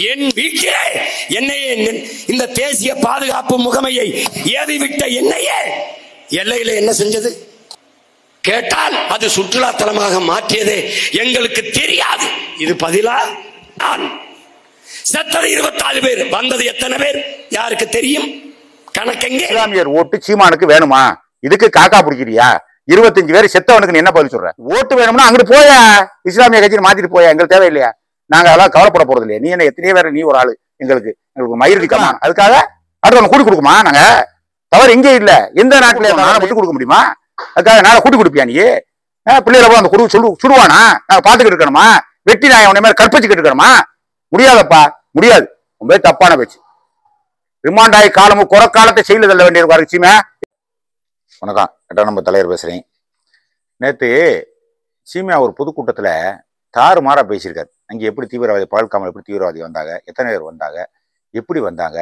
என் வீட்டிலே என்னையே இந்த தேசிய பாதுகாப்பு முகமையை ஏவிவிட்ட என்னையே எல்லையில என்ன செஞ்சது கேட்டால் அது சுற்றுலா தலமாக மாற்றியதே எங்களுக்கு தெரியாது. இது பதிலா? செத்தது 24 பேர், வந்தது எத்தனை பேர் யாருக்கு தெரியும்? கணக்கெங்க? இஸ்லாமியர் ஓட்டு சீமானுக்கு வேணுமா? இதுக்கு காக்கா பிடிக்கிறியா? 25 பேர் செத்தவனுக்கு என்ன பதில் சொல்ற? ஓட்டு வேணும்னா அங்கிட்டு போயா, இஸ்லாமிய கட்சியை மாத்திட்டு போயா, எங்களுக்கு தேவையில்லையா? நாங்க அதெல்லாம் கவலைப்பட போறது இல்லையா? நீ என்ன எத்தனையோ பேர், நீ ஒரு ஆளு, எங்களுக்கு மயிர் இருக்கமா? அதுக்காக அடுத்தவங்க கூட்டி கொடுக்குமா? நாங்க தவறு எங்கே இல்ல, எந்த நாட்டுல விட்டு கொடுக்க முடியுமா? அதுக்காக நாளை கூட்டி கொடுப்பியா? நீ பிள்ளைகளை போய் அந்த குடு சுடுவானா? நாங்க பாத்துக்கிட்டு இருக்கணுமா? வெட்டி நான் உன்னை மாதிரி கற்பழிச்சுக்கிட்டு இருக்கணுமா? முடியாதப்பா, முடியாது. ரொம்ப தப்பான பேச்சு. ரிமாண்ட் ஆகி காலமும் குறக்காலத்தை செயல தள்ள வேண்டியிருக்காரு சீமா. வணக்கம், எட்டாம் நம்பர் தலைவர் பேசுறேன். நேற்று சீமா ஒரு பொதுக்கூட்டத்தில் தாறுமாறா பேசியிருக்காரு. அங்கே எப்படி தீவிரவாதி பகல்காமல் எப்படி தீவிரவாதி வந்தாங்க, எத்தனை பேர் வந்தாங்க, எப்படி வந்தாங்க,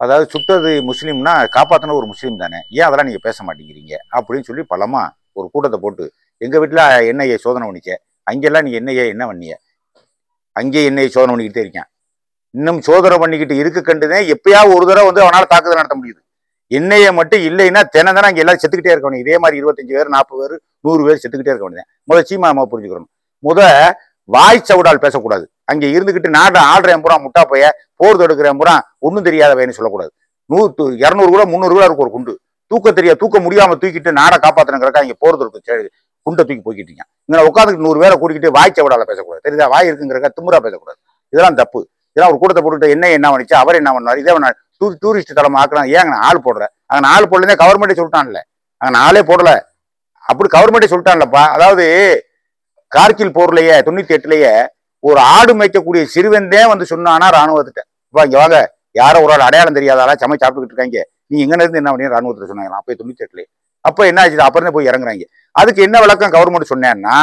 அதாவது சுட்டது முஸ்லீம்னா காப்பாற்றின ஒரு முஸ்லீம் தானே, ஏன் அதெல்லாம் நீங்கள் பேச மாட்டேங்கிறீங்க அப்படின்னு சொல்லி பலமா ஒரு கூட்டத்தை போட்டு எங்கள் வீட்டில் என்ஐஏ சோதனை பண்ணிக்க, அங்கெல்லாம் நீ என்ஐஏ என்ன பண்ணிய, அங்கேயே என்ஐஏ சோதனை பண்ணிக்கிட்டே இருக்கேன். இன்னும் சோதனை பண்ணிக்கிட்டு இருக்க கண்டுதான் எப்பயாவது ஒரு தடவை வந்து அவனால் தாக்குதல் நடத்த முடியுது. என்ஐஏ மட்டும் இல்லைன்னா தினம் அங்கே எல்லாரும் செத்துக்கிட்டே இருக்க வேண்டிய, இதே மாதிரி 25 பேர் 40 பேர் 100 பேர் செத்துக்கிட்டே இருக்க வேண்டியது. முதல் சீமா புரிஞ்சுக்கணும். வாய் சவுடால் பேசக்கூடாது. அங்கே இருந்துகிட்டு நாட்டை ஆள்றேன் பூரா முட்டா போய, போர் தொடுக்கிறேன் பூரா ஒன்றும் தெரியாதவைன்னு சொல்லக்கூடாது. 100 200 கூட 300 கூட இருக்கும் ஒரு குண்டு. தூக்க முடியாம தூக்கிட்டு நாடை காப்பாற்றணுங்கிறக்கா இங்கே போர் தொடுக்க குண்டை தூக்கி போய்கிட்டு இருக்கேன். இங்கே உட்காந்துக்கிட்டு 100 பேரை கூட்டிக்கிட்டு வாய் சவுடால பேசக்கூடாது. தெரியுதா? வாய் இருக்குங்கிறக்கா திமுறா பேசக்கூடாது. இதெல்லாம் தப்பு. இதெல்லாம் ஒரு கூட்டத்தை போட்டுட்டு என்ன பண்ணிச்சு, அவர் என்ன பண்ணார், இதே டூரிஸ்ட் தலமா ஆக்கலாம். ஏங்க ஆள் போடுற? அங்கே ஆள் போடலதே கவர்மெண்டே சொல்லிட்டான்ல, அங்கே ஆளே போடல, அப்படி கவர்மெண்டே சொல்லிட்டான்லப்பா. அதாவது கார்கில் போர்லயே 98லயே ஒரு ஆடு மேய்க்கக்கூடிய சிறுவன்தே வந்து சொன்னானா ராணுவத்திட்ட, இப்போ இங்க வாங்க, யாரோ ஒரு ஆள் அடையாளம் தெரியாதால சமைச்சு சாப்பிட்டுக்கிட்டு இருக்காங்க, நீ எங்க இருந்து என்ன பண்ணி ராணுவத்தில் சொன்னாங்களா? அப்போ 98லயே. அப்போ என்ன ஆச்சு? அப்புறம் தான் போய் இறங்குறாங்க. அதுக்கு என்ன விளக்கம் கவர்மெண்ட் சொன்னேன்னா,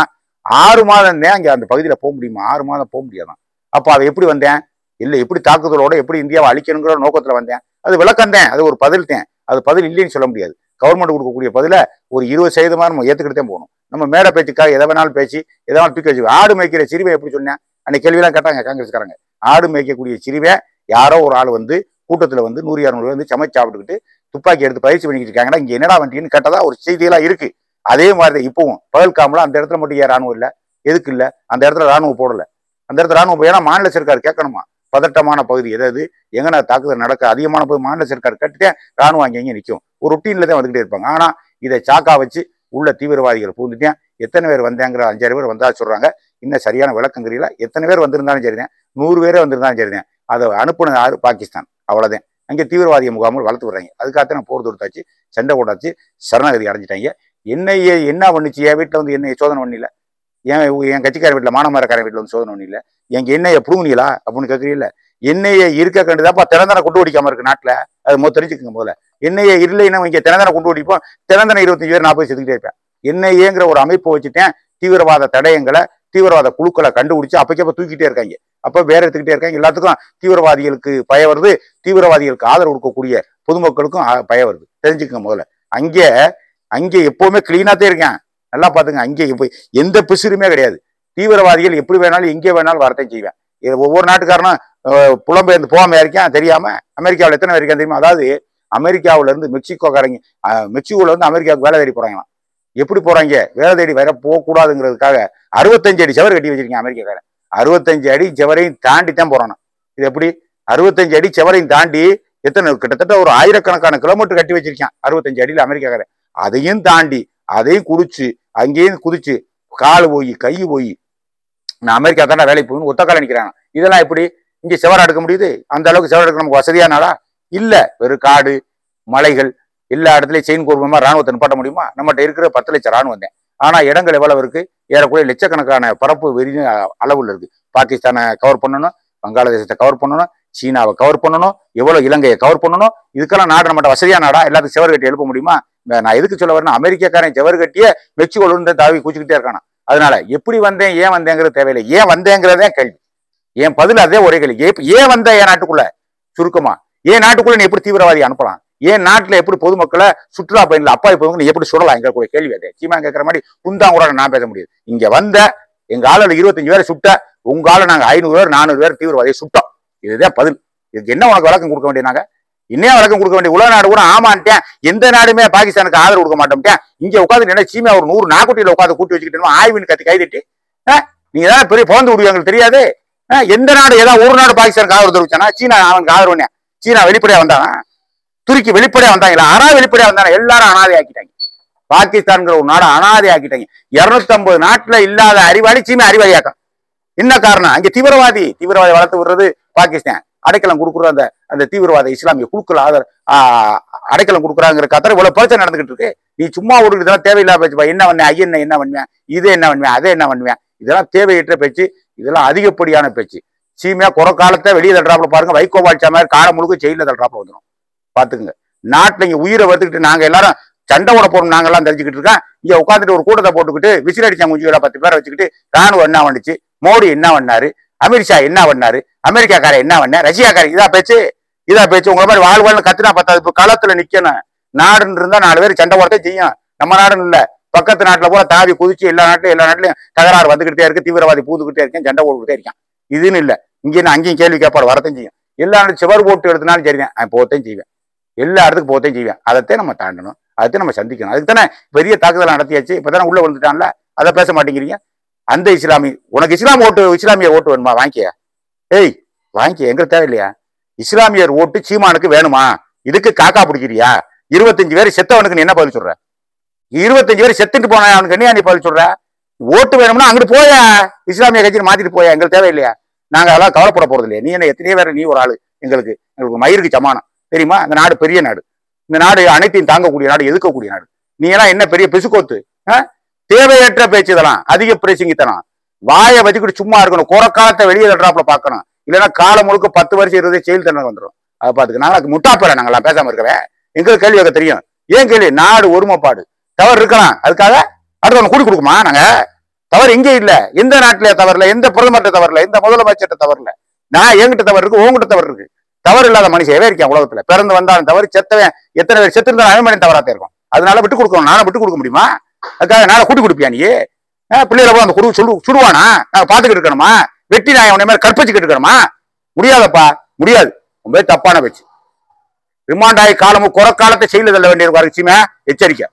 6 மாதம் தான் அங்கே அந்த பகுதியில் போக முடியுமா? 6 மாதம் போக முடியாதான். அப்போ அதை எப்படி வந்தேன்? இல்லை, எப்படி தாக்குதலோட எப்படி இந்தியாவை அழிக்கணுங்கிற நோக்கத்தில் வந்தேன். அது விளக்கம் தான், அது ஒரு பதில் தான். அது பதில் இல்லைன்னு சொல்ல முடியாது. கவர்மெண்ட் கொடுக்கக்கூடிய பதில ஒரு 20% நம்ம ஏற்றுக்கிட்டு தான் போகணும். நம்ம மேடை பேச்சுக்காக எதை வேணாலும் பேசி எதை வேணாலும் தூக்கி வச்சு. ஆடு மேய்க்கிற சிறுவை எப்படி சொன்னேன் அன்னைக்கு கேள்வியெல்லாம் கேட்டாங்க காங்கிரஸ்காரங்க. ஆடு மேய்க்கக்கூடிய சிறுவை யாரோ ஒரு ஆள் வந்து கூட்டத்தில் வந்து 100 200 வந்து சமைச்சு சாப்பிட்டுக்கிட்டு துப்பாக்கி எடுத்து பயிற்சி பண்ணிக்கிட்டு இருக்காங்கன்னா இங்கே என்னடா வண்டின்னு கேட்டதா ஒரு செய்தியெல்லாம் இருக்கு. அதே மாதிரி தான் இப்பவும் பகல்காமல அந்த இடத்துல மட்டும் ஏன் ராணுவம் இல்லை? எதுக்கு இல்லை? அந்த இடத்துல ராணுவம் போடலை. அந்த இடத்துல ராணுவம் ஏன்னா மாநில சர்க்கார் கேட்கணுமா? பதட்டமான பகுதி எதாவது எங்கன்னா தாக்குதல் நடக்க அதிகமான போது மாநில சர்க்கார் கட்டிட்டே ராணுவம் அங்கே நிற்கும். ஒரு ரொட்டீன்ல தான் வந்துகிட்டே இருப்பாங்க. ஆனா இதை சாக்கா வச்சு உள்ள தீவிரவாதிகள் பூந்துட்டேன். எத்தனை பேர் வந்தாங்கிற 5 பேர் வந்தா சொல்றாங்க. இன்னும் சரியான விளக்கம் தெரியல. எத்தனை பேர் வந்திருந்தாலும் சரிதான், 100 பேரே வந்திருந்தாலும் சரிதான், அதை அனுப்புனது யாரு? பாகிஸ்தான். அவ்வளவுதான். அங்கே தீவிரவாதிய முகாமல் வளர்த்து விடுறாங்க. அதுக்காக நான் போர் தொடுத்தாச்சு, சண்டை போட்டாச்சு, சரணகதி அடைஞ்சிட்டாங்க. என்னையே என்ன பண்ணுச்சு? என் வீட்டில் வந்து என்னைய சோதனை பண்ணல, என் கட்சிக்கார வீட்டில் மானமரக்காரன் வீட்டில் வந்து சோதனை பண்ணல, எங்க என்னைய புடுங்கினீங்களா அப்படின்னு கேட்குறீங்களா? என்னைய இருக்க கண்டுதாப்பா திறந்தனை கொண்டு ஓடிக்காம இருக்கு நாட்டில். அது தெரிஞ்சுக்குங்க முதல்ல. என்னைய இல்லைன்னா இங்கே திறந்தனை கொண்டு ஓடிப்போம். திறந்தனை 25 பேர் 40 செத்துக்கிட்டே இருப்பேன். என்னையேங்கிற ஒரு அமைப்பை வச்சுட்டேன். தீவிரவாத தடயங்களை தீவிரவாத குழுக்களை கண்டுபிடிச்சு அப்பக்கப்ப தூக்கிட்டே இருக்காங்க. அப்ப வேற எடுத்துக்கிட்டே இருக்காங்க. எல்லாத்துக்கும் தீவிரவாதிகளுக்கு பய வருது, தீவிரவாதிகளுக்கு ஆதரவு கொடுக்கக்கூடிய பொதுமக்களுக்கும் பய வருது. தெரிஞ்சுக்கங்க முதல்ல. அங்கே எப்பவுமே கிளீனாத்தே இருக்கேன். நல்லா பாத்துங்க. அங்கே எந்த பிசுறுமே கிடையாது. தீவிரவாதிகள் எப்படி வேணாலும் எங்கே வேணாலும் வரத்தையும் செய்வேன். ஒவ்வொரு நாட்டுக்காரனும் புலம்பெயர்ந்து போகாம இருக்கேன் தெரியாம. அமெரிக்காவில் எத்தனை பேர் இருக்கேன் தெரியுமா? அதாவது அமெரிக்காவில இருந்து மெக்சிகோக்காரங்க மெக்சிகோல இருந்து அமெரிக்காவுக்கு வேலை தேடி போறாங்களாம். எப்படி போறாங்க? வேலை தேடி வர போகக்கூடாதுங்கிறதுக்காக 65 அடி செவர் கட்டி வச்சிருக்கேன் அமெரிக்காக்காரன். 65 அடி செவரையும் தாண்டி தான் போறானா. இது எப்படி 65 அடி செவரையும் தாண்டி எத்தனை கிட்டத்தட்ட ஒரு 1000கணக்கான கிலோமீட்டர் கட்டி வச்சிருக்கேன் 65 அடியில் அமெரிக்காக்காரன். அதையும் தாண்டி அதையும் குடிச்சு அங்கேயும் குதிச்சு காலு போய் கை போய் நான் அமெரிக்கா தானே வேலைக்கு போகணும் ஒத்தக்கால நிற்கிறாங்க. இதெல்லாம் எப்படி இங்கே செவர் எடுக்க முடியுது? அந்த அளவுக்கு செவர் எடுக்க நமக்கு வசதியானாலா? இல்ல. வெறும் காடு மலைகள் எல்லா இடத்துலயும் செயின் கோர்வமா ராணுவத்தை நிப்பாட்ட முடியுமா? நம்மகிட்ட இருக்கிற 10 லட்சம் ராணுவம் தான். ஆனா இடங்கள் எவ்வளவு இருக்கு? ஏறக்குறைய லட்சக்கணக்கான பரப்பு வெறி அளவுல இருக்கு. பாகிஸ்தானை கவர் பண்ணணும், வங்காளதேசத்தை கவர் பண்ணணும், சீனாவை கவர் பண்ணணும், எவ்வளவு இலங்கையை கவர் பண்ணணும். இதுக்கெல்லாம் நாடு நம்மகிட்ட வசதியா நாடா? எல்லாத்துக்கும் செவர் கட்டி எழுப்ப முடியுமா? நான் எதுக்கு சொல்ல வரேன்னா, அமெரிக்காக்காரன் செவர் கட்டிய மெக்சிகோல இருந்து தாவி கூச்சிக்கிட்டே இருக்கானா. அதனால எப்படி வந்தேன் ஏன் வந்தேங்கிறது தேவையில்லை. ஏன் வந்தேங்கிறதே கேள்வி. என் பதில் அதே ஒரே கேள்வி. ஏன் வந்த என் நாட்டுக்குள்ள? சுருக்கமா ஏன் நாட்டுக்குள்ள நீ எப்படி தீவிரவாதி அனுப்பலாம்? ஏன் நாட்டுல எப்படி பொதுமக்களை சுற்றுலா பயணிகள் அப்பாவி பொதுமக்கள் எப்படி சுடலாம்? எங்க கூட கேள்வி அதே. சீமா கேட்கிற மாதிரி குந்தாங்கூட நான் பேச முடியாது. இங்க வந்த எங்க ஆளுல 25 பேரை சுட்ட, உங்க ஆளு நாங்க 500 பேர் 400 பேர் தீவிரவாதியை சுட்டோம். இதுதான் பதில். இதுக்கு என்ன உனக்கு விளக்கம் கொடுக்க வேண்டியனாங்க? இன்னும் விளக்கம் கொடுக்க வேண்டிய உலக நாடு கூட ஆமான்ட்டேன், எந்த நாடுமே பாகிஸ்தானுக்கு ஆதரவு கொடுக்க மாட்டோம்ட்டேன். இங்க உட்காந்து என்ன சீமா ஒரு 100 நாக்குட்டியில உட்காந்து கூட்டி வச்சுக்கிட்டு ஆய்வின் கத்தி கைதிட்டு நீங்க தான் பெரிய பிறந்து விடுவீங்க, எங்களுக்கு தெரியாது. எந்த நாடு ஏதாவது ஒரு நாடு பாகிஸ்தானுக்கு ஆதரவு தெரிவிச்சானா? சீனா அவனுக்கு ஆதரவு. சீனா வெளிப்படையா வந்தானா? துருக்கி வெளிப்படையா வந்தாங்களா? வெளிப்படையா வந்தாங்க. எல்லாரும் அனாதை ஆக்கிட்டாங்க. பாகிஸ்தான்ங்கிற ஒரு நாடு அனாதை ஆக்கிட்டாங்க. 250 நாட்டுல இல்லாத அறிவாளி சீனா அறிவாளியாக்கம். என்ன காரணம்? அங்க தீவிரவாதி வளர்த்து விடுறது பாகிஸ்தான். அடைக்கலம் கொடுக்குற அந்த தீவிரவாத இஸ்லாமிய குழுக்கள் அடைக்கலம் கொடுக்குறாங்கிற கத்தரை இவ்வளவு பிரச்சனை நடந்துகிட்டு இருக்கு. நீ சும்மா ஒரு இதெல்லாம் தேவையில்லாம பேச்சுப்பா. என்ன பண்ண ஐயன் என்ன பண்ணுவேன், இது என்ன பண்ணுவேன், அதை என்ன பண்ணுவேன், இதெல்லாம் தேவையற்ற பேச்சு, இதெல்லாம் அதிகப்படியான பேச்சு. சீமையா குறை காலத்தை வெளியே தள்ளுறாப்புல பாருங்க. வைகோ வாழ்ச்சா மாதிரி காலம் முழுக்க ஜெயில தள்ளுறாப்புல வந்துடும். பாத்துக்குங்க. நாட்டுல இங்க உயிரை வறுத்துக்கிட்டு நாங்க எல்லாரும் சண்டை ஓட போறோம் நாங்க எல்லாம் தெரிஞ்சுக்கிட்டு இருக்கோம். இங்க உட்காந்துட்டு ஒரு கூட்டத்தை போட்டுக்கிட்டு விசில் அடிச்சாங்க குஞ்சுகளை 10 பேரை வச்சுக்கிட்டு ராணுவம் என்ன வந்துச்சு, மோடி என்ன பண்ணாரு, அமித்ஷா என்ன பண்ணாரு, அமெரிக்காக்கார என்ன பண்ண, ரஷ்யாக்கார இதா பேச்சு. உங்களை மாதிரி வாழ்வாள்னு கத்துனா பத்தாது. இப்ப களத்துல நிக்கணும். நாடுன்னு இருந்தா 4 பேர் சண்டை போடத்தே செய்யும். நம்ம நாடுன்னு இல்ல, பக்கத்து நாட்டுல கூட தாவி குதிச்சு எல்லா நாட்டிலையும் தகராறு வந்துகிட்டே இருக்கு, தீவிரவாதி பூந்துகிட்டே இருக்கேன், சண்டை போட்டுக்கிட்டே இருக்கேன். இதுன்னு இல்ல, இங்க அங்கேயும் கேள்வி கேட்பாடு வரத்தையும் செய்யும். எல்லா நாட்டு சிவர் போட்டு எடுத்தனாலும் சரிதான், போத்தையும் செய்வேன். எல்லா இடத்துக்கும் போத்தையும் செய்வேன். அதைத்தான் நம்ம தாண்டணும், அதைத்தான் நம்ம சந்திக்கணும். அதுக்கு தானே பெரிய தாக்குதல் நடத்தியாச்சு. இப்பதானே உள்ள வந்துட்டான்ல, அதை பேச மாட்டேங்கிறீங்க. அந்த உனக்கு இஸ்லாமியர் ஓட்டு வேணுமா? வாங்கிக்க. வாங்கிக்க, எங்க தேவையில்லையா? இஸ்லாமியர் ஓட்டு சீமானுக்கு வேணுமா? இதுக்கு காக்கா பிடிக்கிறியா? 25 பேர் செத்தவனுக்கு நீ என்ன பதில் சொல்ற? 25 பேர் செத்துட்டு போன அவனுக்கு என்ன நீ பதில் சொல்ற? ஓட்டு வேணும்னா அங்கிட்டு போயா, இஸ்லாமிய கட்சியை மாத்திட்டு போயா, எங்களுக்கு தேவையில்லையா? நாங்க அதெல்லாம் கவலைப்பட போறது இல்லையா? நீ என்ன எத்தனையோ பேர், நீ ஒரு ஆளு, எங்களுக்கு மயிருக்கு சமானம் தெரியுமா? அந்த நாடு பெரிய நாடு. இந்த நாடு அனைத்தையும் தாங்கக்கூடிய நாடு, எதுக்கக்கூடிய நாடு. நீ எல்லாம் என்ன பெரிய பிசுக்கோத்து? தேவையற்ற பேச்சு இதெல்லாம், அதிக பிரசங்கித்தனம். வாயை வச்சுக்கிட்டு சும்மா இருக்கணும். குறை காலத்தை வெளியே தட்டுறாப்புல பாக்கணும். இல்லைன்னா காலம் முழுக்க 10 வருஷம் இருந்தே செயல் தண்டனை வந்துடும். அதை பார்த்துக்க. நாங்க முட்டாப்பேல நாங்கெல்லாம் பேசாம இருக்கவே. எங்களுக்கு கேள்வி வைக்க தெரியும். ஏன் கேள்வி? நாடு ஒருமைப்பாடு. தவறு இருக்கலாம், அதுக்காக அடுத்தவங்க கூடி கொடுக்குமா? நாங்க தவறு இங்கே இல்ல. எந்த நாட்டிலே தவறுல, எந்த பிரதமர்கிட்ட தவறுல, எந்த முதலமைச்சர்கிட்ட தவறுல. நான் என்கிட்ட தவறு இருக்கு, உங்ககிட்ட தவறு இருக்கு. தவறு இல்லாத மனுஷன் இருக்கேன் உலகத்துல. பிறந்து வந்தாலும் தவறு, செத்தவன் எத்தனை பேர் செத்து இருந்தாலும் அவன் தவறாத்தே இருக்கும். அதனால விட்டு கொடுக்கணும். நானும் விட்டு கொடுக்க முடியுமா? அதுக்காக நாளை கூட்டி கொடுப்பியா நீ? பிள்ளைகளை போய் அந்த குடு சுடுவானா? நாங்க பாத்துக்கிட்டு இருக்கணுமா? வெட்டி நான் உன்னை மாதிரி கற்பழிச்சுக்கிட்டு இருக்கணுமா? முடியாதப்பா, முடியாது. ரொம்ப தப்பான பேச்சு. ரிமாண்ட் ஆகி காலமும் குறை காலத்தை செயல தள்ள வேண்டியிருக்கும். எச்சரிக்கை.